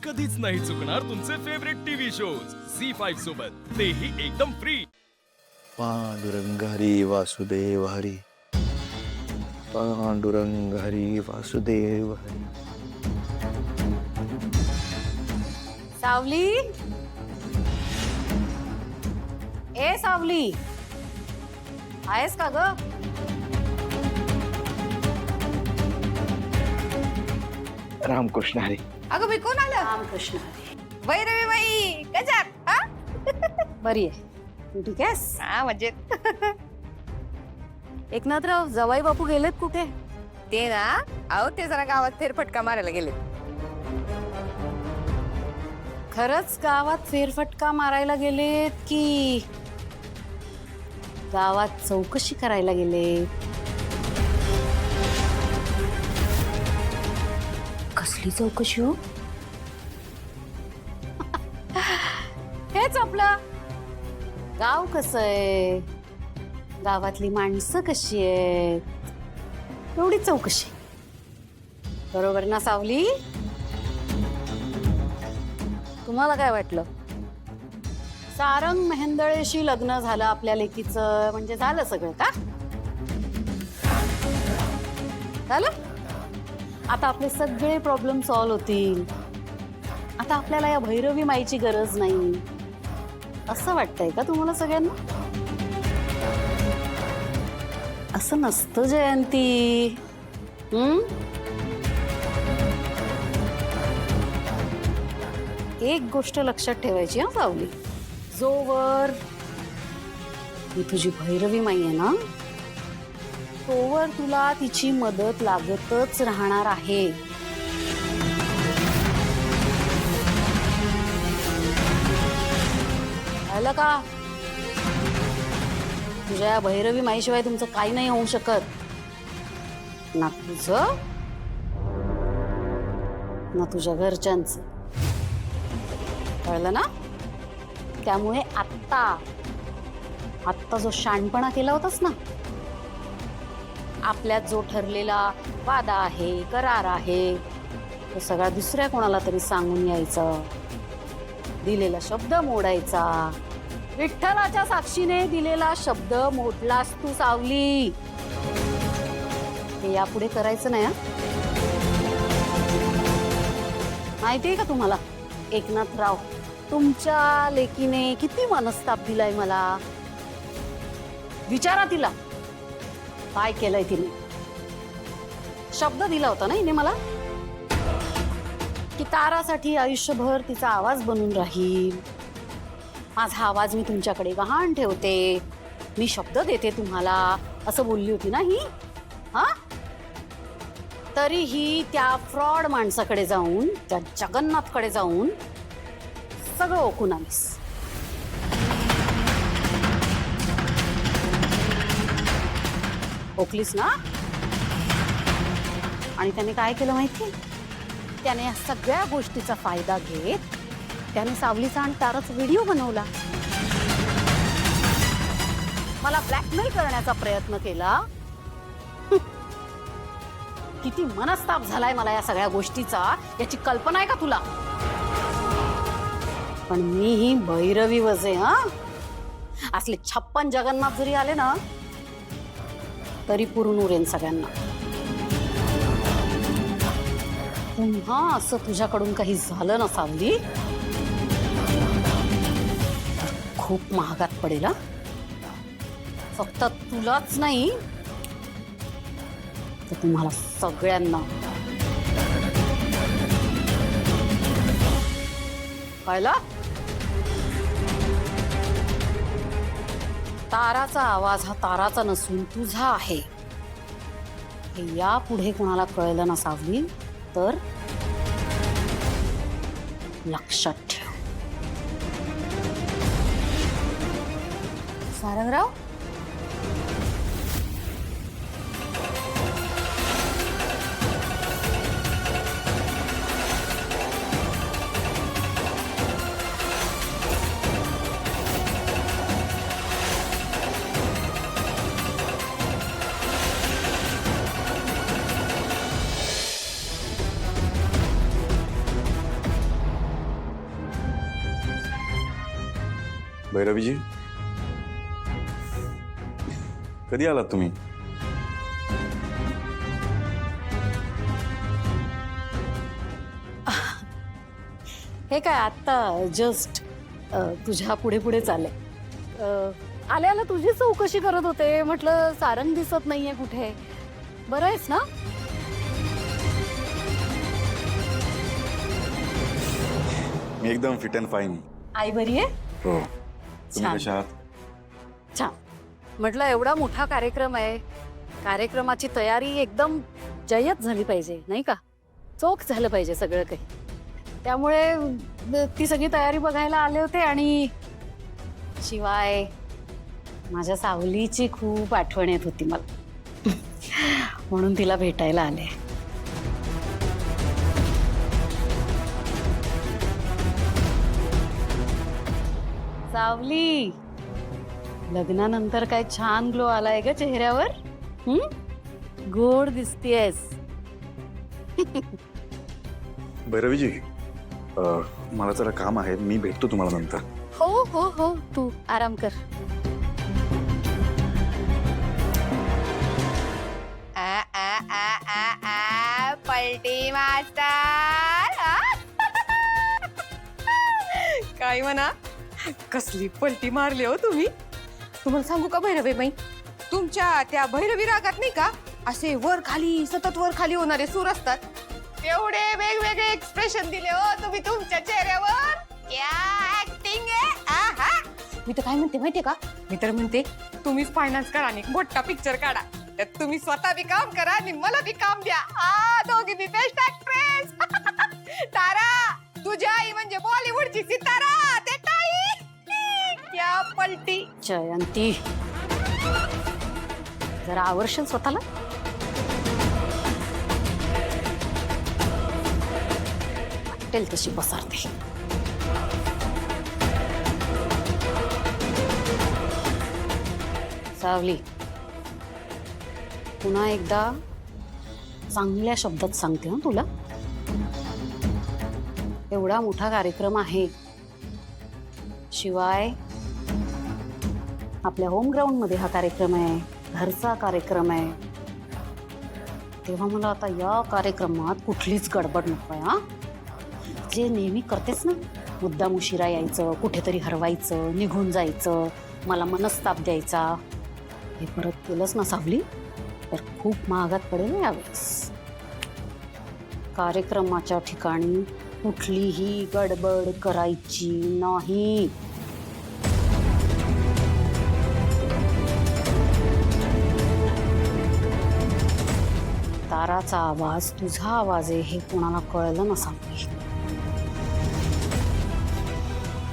कधीच नाही चुकणार तुमचे फेवरेट टीव्ही शोज झी5 सोबत, तेही एकदम फ्री। पांडुरंग हरी वासुदेव हरी, पांडुरंग हरी वासुदेव हरी। सावली, ए सावली, आहेस का ग? रामकृष्ण हरी। अगं मी कोण आलं? रामकृष्ण हरी। वैरवी बाई गजात हा? बरी आहे तू? ठीक आहेस? हा मजेत. एकनाथराव जवाई बापू गेलेत कुठे? ते ना, अहो ते जरा गावात फेरफटका मारायला गेले. खरंच गावात फेरफटका मारायला गेलेत की गावात चौकशी करायला गेले? कसली चौकशी हो? हेच आपलं गाव कसं आहे, गावातली माणसं कशी आहेत, एवढी चौकशी. बरोबर ना सावली? तुम्हाला काय वाटलं? सारंग मेहेंदळेशी लग्न झालं आपल्या लेकीचं म्हणजे झालं सगळं का? झालं? आता आपले सगळे प्रॉब्लेम सॉल्व्ह होतील. आता आपल्याला या भैरवी माईची गरज नाही असं वाटतंय का तुम्हाला सगळ्यांना? असं नसतं जयंती. एक गोष्ट लक्षात ठेवायची हा सावली, जोवर ही तुझी भैरवी माई आहे ना, तोवर तुला तिची मदत लागतच राहणार आहे. कळलं का? तुझ्या भैरवी माईशिवाय तुमचं काही नाही होऊ शकत, ना तुझं ना तुझ्या घरच्यांचं. कळलं ना? त्यामुळे आत्ता जो शाणपणा केला होतास ना, आपल्यात जो ठरलेला वादा आहे, करार आहे, तो सगळा दुसऱ्या कोणाला तरी सांगून यायचं, दिलेला शब्द मोडायचा. विठ्ठलाच्या साक्षीने दिलेला शब्द मोडलास तू सावली. हे यापुढे करायचं नाही. माहितीये का तुम्हाला एकनाथराव, तुमच्या लेकीने किती मनस्ताप दिलाय मला? विचारा तिला काय केलंय तिने. शब्द दिला होता ना हिने मला की तारासाठी आयुष्यभर तिचा आवाज बनून राहील. माझा आवाज मी तुमच्याकडे गहाण ठेवते, मी शब्द देते तुम्हाला, असं बोलली होती ना ही. हा, तरीही त्या फ्रॉड माणसाकडे जाऊन, त्या जगन्नाथकडे जाऊन सगळं ओकून आलीस. ओकलीस ना? आणि त्याने काय केलं माहिती? त्याने या सगळ्या गोष्टीचा फायदा घेत त्याने सावलीचा आणि ताराचा व्हिडिओ बनवला. मला ब्लॅकमेल करण्याचा प्रयत्न केला. किती मनस्ताप झालाय मला या सगळ्या गोष्टीचा, याची कल्पना आहे का तुला? पण मी ही भैरवी वजे. हा, असले 56 जगन्नाथ जरी आले ना तरी पुरून उरेन सगळ्यांना. पुन्हा असं तुझ्याकडून काही झालं ना सावली, खूप महागात पडेल. फक्त तुलाच नाही तर तुम्हाला सगळ्यांना. कळलं? ताराचा आवाज हा ताराचा नसून तुझा आहे हे यापुढे कोणाला कळलं ना सावली तर लक्षात ठेव. सारंगराव, भैरवीजी, कधी आलात तुम्ही? हे काय आत्ता जस्ट तुझ्या पुढे पुढे चालले. आले आला तुझी चौकशी करत होते. म्हटलं सारंग दिसत नाहीये कुठे. बरं आहेस ना? मी एकदम फिट अँड फाईन. आई बरी आहे? हो. तुम्ही छान. कशा आहात? छान. म्हटलं एवढा मोठा कार्यक्रम आहे. कार्यक्रमाची तयारी एकदम जय्यत झाली पाहिजे नाही का? चोख झालं पाहिजे सगळं काही. त्यामुळे ती सगळी तयारी बघायला आले होते. आणि शिवाय माझ्या सावलीची खूप आठवण येत होती मला. म्हणून तिला भेटायला आले. सावली, लग्नानंतर काय छान ग्लो आलाय ग चेहऱ्यावर. गोड दिसतेस. भैरवीजी, मला जरा काम आहे, मी भेटतो तुम्हाला नंतर. हो हो हो, तू आराम कर. पलटी मास्टर. काय म्हणा, कसली पलटी मारली हो तुम्ही. तुम्हाला सांगू का भैरवी बाई, तुमच्या त्या भैरवी रागात नाही का असे वर खाली सतत वर खाली होणारे सूर असतात. एवढे वेगवेगळे एक्सप्रेशन दिले हो तुम्ही तुमच्या चेहऱ्यावर. क्या ऍक्टिंग आहे. आहा. मी तर काय म्हणते माहितीये का, मी तर म्हणते तुम्हीच फायनान्स करा आणि मोठा पिक्चर काढा. त्यात तुम्ही स्वतः बी काम करा आणि मला बी काम द्या. दोघी बी बेस्ट ऍक्ट्रेस. तारा, तुझी आई म्हणजे बॉलिवूडची सितारा. ते ताई, क्या पलटी. जयंती, जरा आवर्षण स्वतःला. वाटेल तशी पसारते. सावली, पुन्हा एकदा चांगल्या शब्दात सांगते हं तुला. एवढा मोठा कार्यक्रम आहे. शिवाय आपल्या होम ग्राउंड मध्ये हा कार्यक्रम आहे. घरचा कार्यक्रम आहे. तेव्हा मला आता या कार्यक्रमात कुठलीच गडबड नको आहे. हा, जे नेहमी करतेस ना, मुद्दाम उशिरा यायचं, कुठेतरी हरवायचं, निघून जायचं, मला मनस्ताप द्यायचा, हे परत केलंस ना सावली तर खूप महागात पडेल यावेळेस. कार्यक्रमाच्या ठिकाणी कुठलीही गडबड करायची नाही. ताराचा आवाज तुझा आवाज आहे हे कोणाला कळलं ना सावली,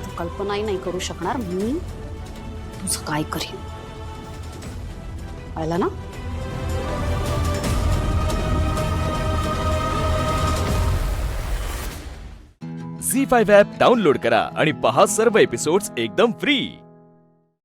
तू कल्पनाही नाही करू शकणार मी तुझं काय करीन. कळलं ना? झी5 ॲप डाउनलोड करा आणि पहा सर्व एपिसोड्स एकदम फ्री.